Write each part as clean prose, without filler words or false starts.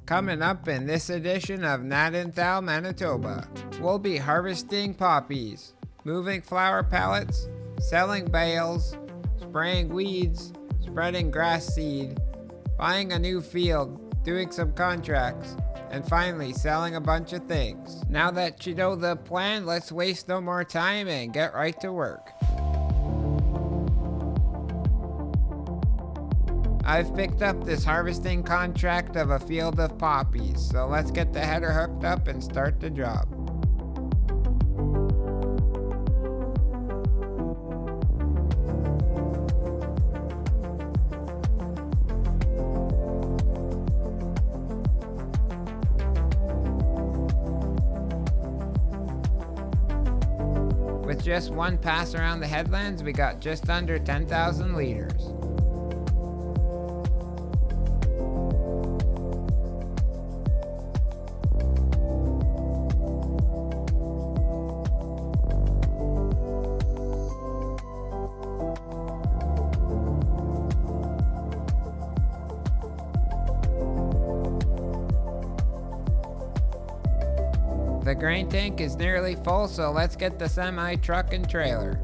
Coming up in this edition of Nadenthal, Manitoba, we'll be harvesting poppies, moving flower pallets, selling bales, spraying weeds, spreading grass seed, buying a new field, doing some contracts, and finally selling a bunch of things. Now that you know the plan, let's waste no more time and get right to work. I've picked up this harvesting contract of a field of poppies, so let's get the header hooked up and start the job. With just one pass around the headlands, we got just under 10,000 liters. The grain tank is nearly full, so let's get the semi truck and trailer.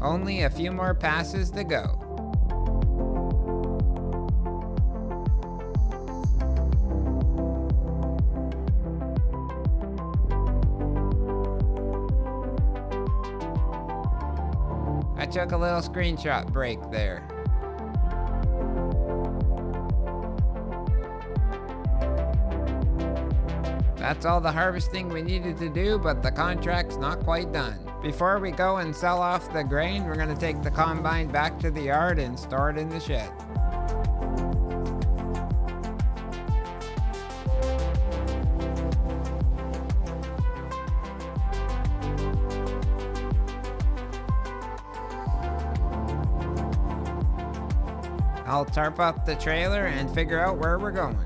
Only a few more passes to go. I took a little screenshot break there. That's all the harvesting we needed to do, but the contract's not quite done. Before we go and sell off the grain, we're going to take the combine back to the yard and store it in the shed. I'll tarp up the trailer and figure out where we're going.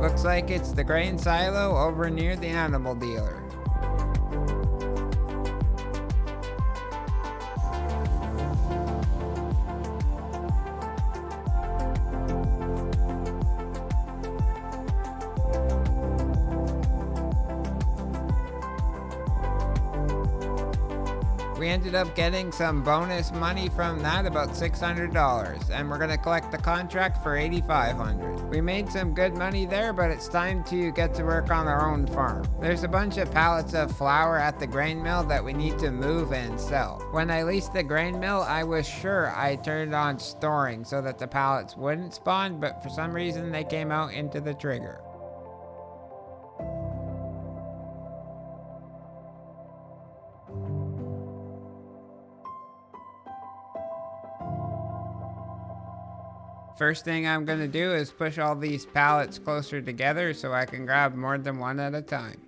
Looks like it's the grain silo over near the animal dealer. We ended up getting some bonus money from that, about $600, and we're gonna collect the contract for $8,500. We made some good money there, but it's time to get to work on our own farm. There's a bunch of pallets of flour at the grain mill that we need to move and sell. When I leased the grain mill, I was sure I turned on storing so that the pallets wouldn't spawn, but for some reason they came out into the trigger. First thing I'm gonna do is push all these pallets closer together so I can grab more than one at a time.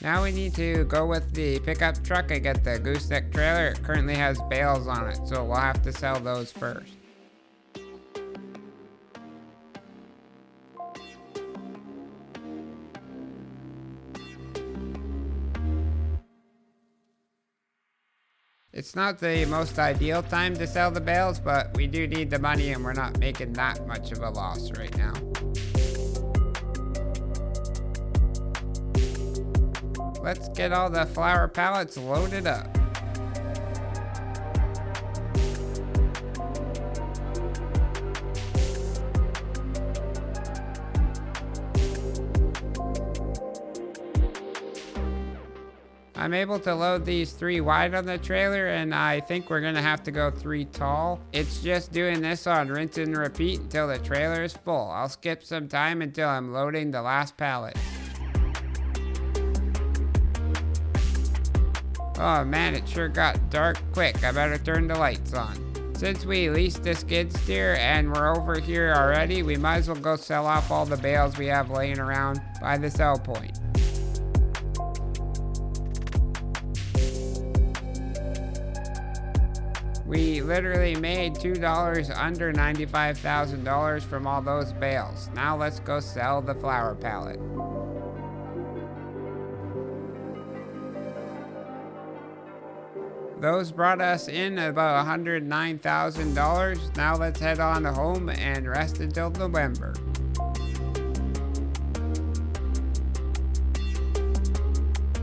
Now we need to go with the pickup truck and get the gooseneck trailer. It currently has bales on it, so we'll have to sell those first. It's not the most ideal time to sell the bales, but we do need the money and we're not making that much of a loss right now. Let's get all the flour pallets loaded up. I'm able to load these 3 wide on the trailer, and I think we're gonna have to go 3 tall. It's just doing this on rinse and repeat until the trailer is full. I'll skip some time until I'm loading the last pallet. Oh man, it sure got dark quick. I better turn the lights on. Since we leased the skid steer and we're over here already, we might as well go sell off all the bales we have laying around by the sell point. We literally made $2 under $95,000 from all those bales. Now let's go sell the flower pallet. Those brought us in about $109,000. Now let's head on home and rest until November.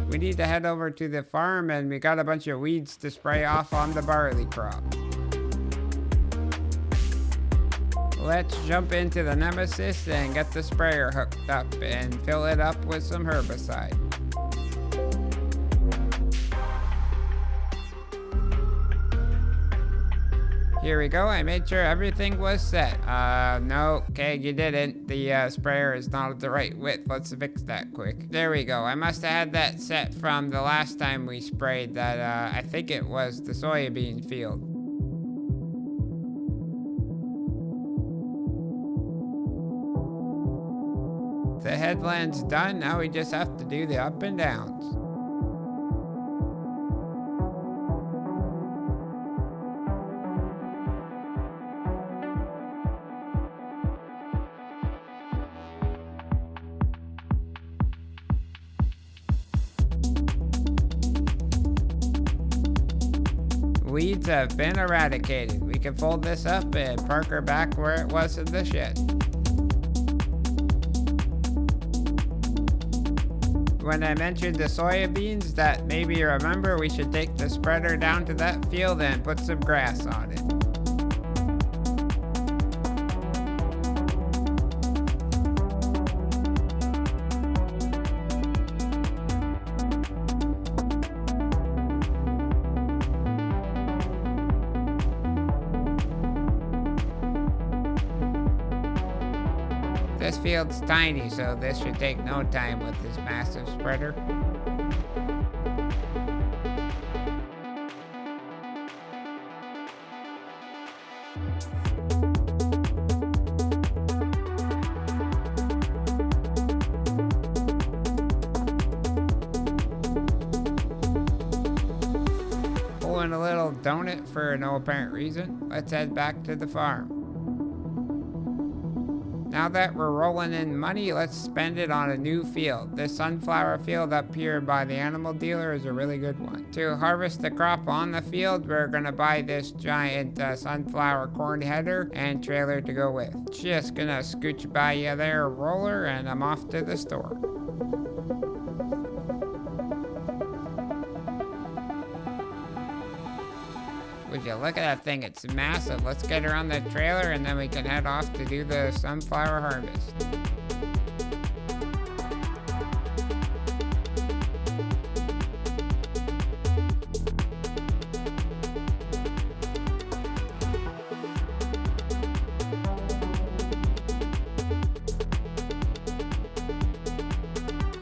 We need to head over to the farm, and we got a bunch of weeds to spray off on the barley crop. Let's jump into the Nemesis and get the sprayer hooked up and fill it up with some herbicide. Here we go. I made sure everything was set. No, okay, you didn't. The sprayer is not at the right width. Let's fix that quick. There we go. I must have had that set from the last time we sprayed that. I think it was the soybean field. The headland's done. Now we just have to do the up and downs. Weeds have been eradicated. We can fold this up and park her back where it was in the shed. When I mentioned the soybeans, that maybe you remember, we should take the spreader down to that field and put some grass on it. This field's tiny, so this should take no time with this massive spreader. Pulling a little donut for no apparent reason. Let's head back to the farm. Now that we're rolling in money, let's spend it on a new field. This sunflower field up here by the animal dealer is a really good one. To harvest the crop on the field, we're gonna buy this giant sunflower corn header and trailer to go with. Just gonna scooch by you there, roller, and I'm off to the store. Would you look at that thing? It's massive. Let's get her on the trailer and then we can head off to do the sunflower harvest.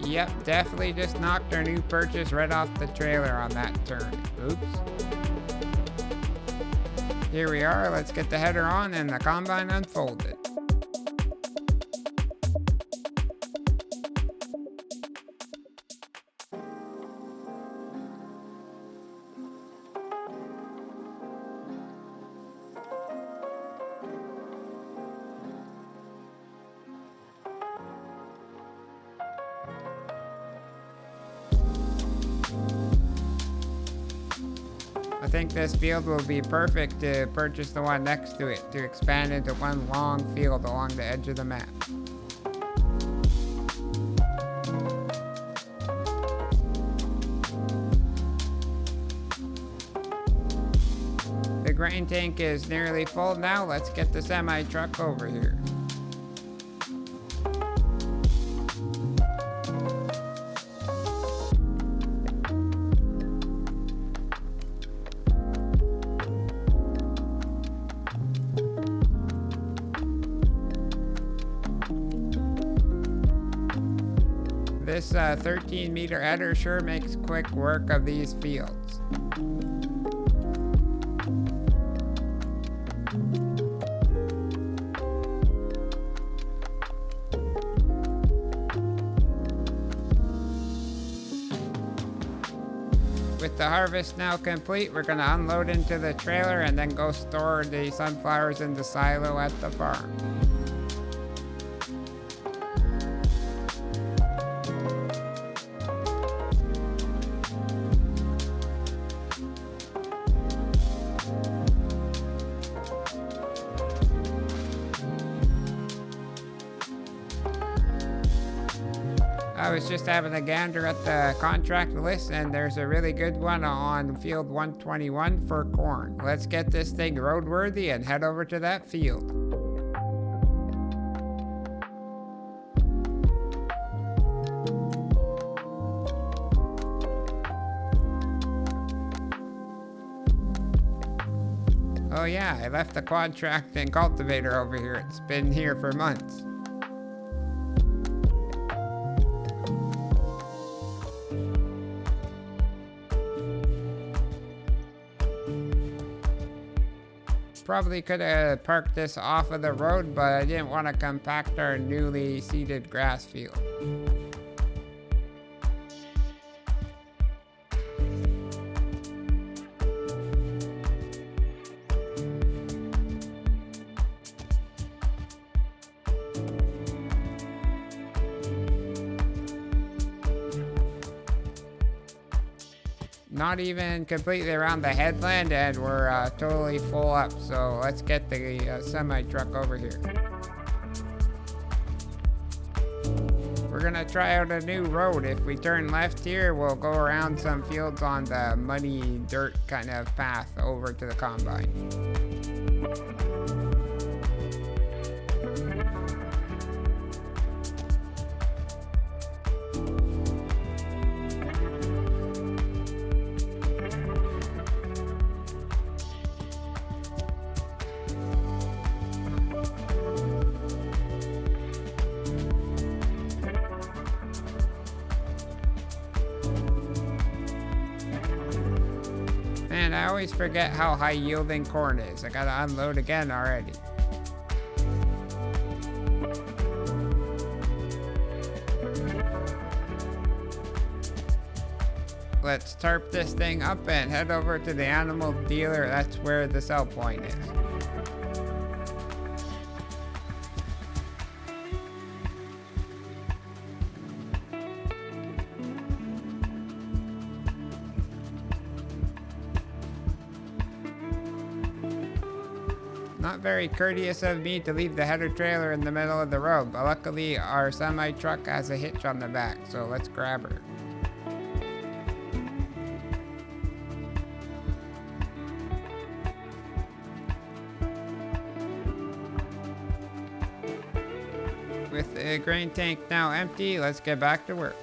Yep, definitely just knocked our new purchase right off the trailer on that turn. Oops. Here we are, let's get the header on and the combine unfolded. I think this field will be perfect to purchase the one next to it to expand into one long field along the edge of the map. The grain tank is nearly full now. Let's get the semi truck over here. this 13-meter header sure makes quick work of these fields. With the harvest now complete, we're going to unload into the trailer and then go store the sunflowers in the silo at the farm. I was just having a gander at the contract list, and there's a really good one on field 121 for corn. Let's get this thing roadworthy and head over to that field. Oh yeah, I left the quad-track and cultivator over here. It's been here for months. Probably could have parked this off of the road, but I didn't want to compact our newly seeded grass field. Not even completely around the headland, and we're totally full up, so let's get the semi-truck over here. We're gonna try out a new road. If we turn left here, we'll go around some fields on the muddy dirt kind of path over to the combine. Man, I always forget how high yielding corn is. I gotta unload again already. Let's tarp this thing up and head over to the animal dealer. That's where the sell point is. Not very courteous of me to leave the header trailer in the middle of the road, but luckily our semi-truck has a hitch on the back, so let's grab her. With the grain tank now empty, let's get back to work.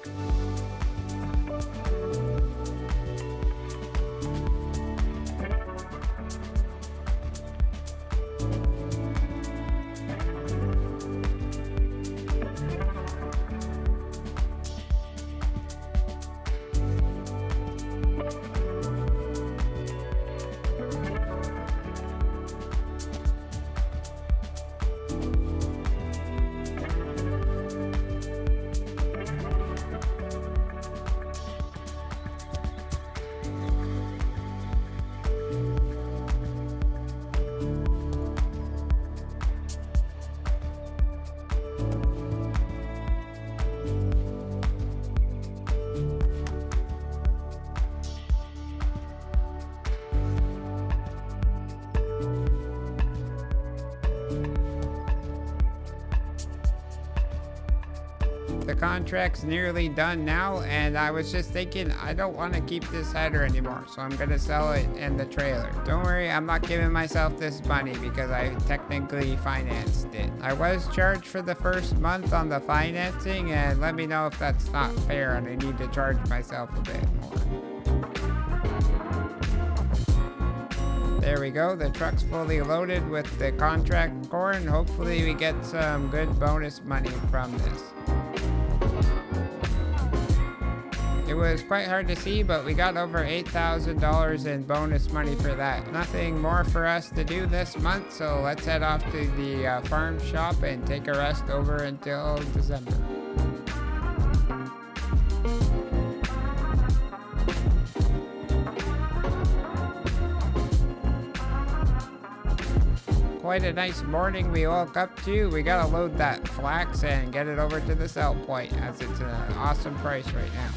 The contract's nearly done now, and I was just thinking I don't want to keep this header anymore, so I'm gonna sell it in the trailer. Don't worry, I'm not giving myself this money because I technically financed it. I was charged for the first month on the financing, and let me know if that's not fair and I need to charge myself a bit more. There we go, the truck's fully loaded with the contract corn. Hopefully we get some good bonus money from this. It was quite hard to see, but we got over $8,000 in bonus money for that. Nothing more for us to do this month, so let's head off to the farm shop and take a rest over until December. Quite a nice morning we woke up to. We gotta load that flax and get it over to the sell point, as it's an awesome price right now.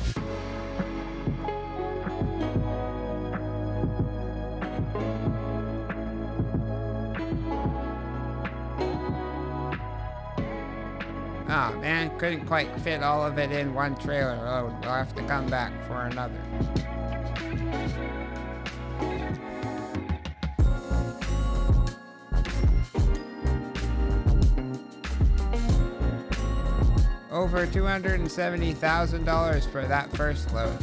Oh man, couldn't quite fit all of it in one trailer load. We'll have to come back for another. Over $270,000 for that first load.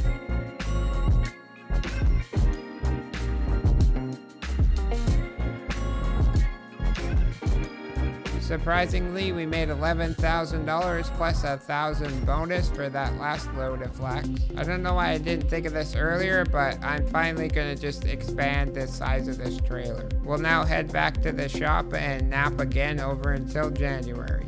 Surprisingly, we made $11,000 plus $1,000 bonus for that last load of flax. I don't know why I didn't think of this earlier, but I'm finally gonna just expand the size of this trailer. We'll now head back to the shop and nap again over until January.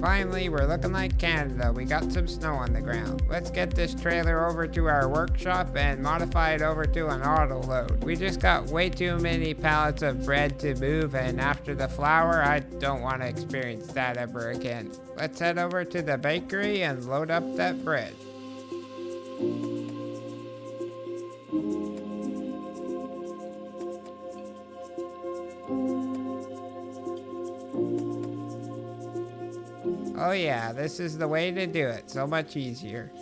Finally, we're looking like Canada. We got some snow on the ground. Let's get this trailer over to our workshop and modify it over to an auto load. We just got way too many pallets of bread to move, and after the flour, I don't want to experience that ever again. Let's head over to the bakery and load up that bread. Oh yeah, this is the way to do it. So much easier.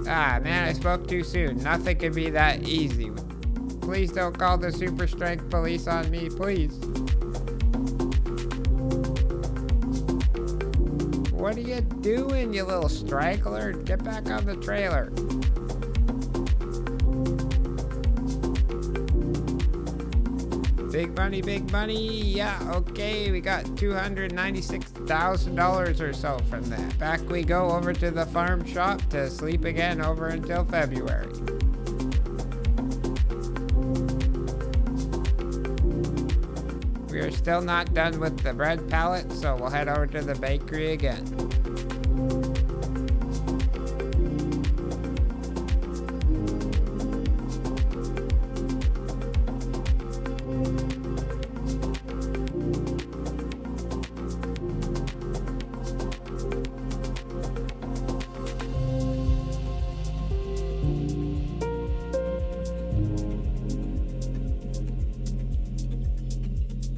Ah, man, I spoke too soon. Nothing can be that easy. Please don't call the super strength police on me, please. What are you doing, you little straggler? Get back on the trailer. Big money, yeah, okay, we got $296,000 or so from that. Back we go over to the farm shop to sleep again over until February. We are still not done with the bread pallet, so we'll head over to the bakery again.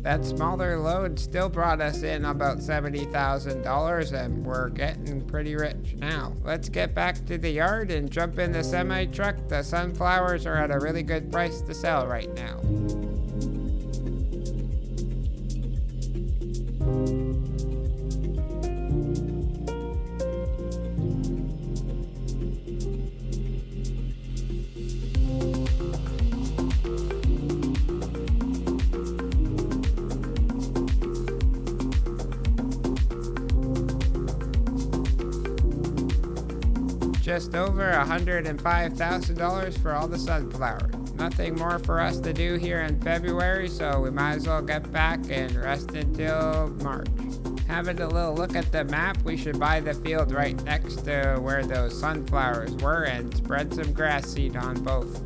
That smaller load still brought us in about $70,000, and we're getting pretty rich now. Let's get back to the yard and jump in the semi-truck. The sunflowers are at a really good price to sell right now. Just over $105,000 for all the sunflowers. Nothing more for us to do here in February, so we might as well get back and rest until March. Having a little look at the map, we should buy the field right next to where those sunflowers were and spread some grass seed on both.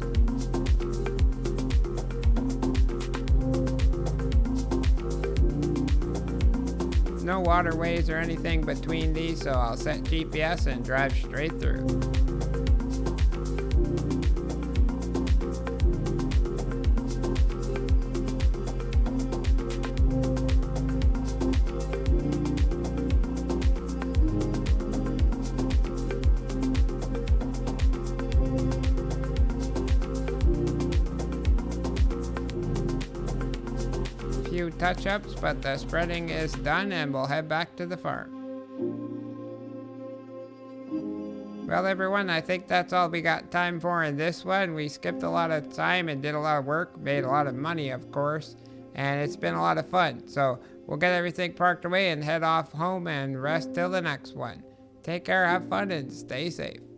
No waterways or anything between these, so I'll set GPS and drive straight through. Few touch-ups, but the spreading is done and we'll head back to the farm. Well, everyone, I think that's all we got time for in this one. We skipped a lot of time and did a lot of work, made a lot of money, of course, and it's been a lot of fun. So we'll get everything parked away and head off home and rest till the next one. Take care, have fun, and stay safe.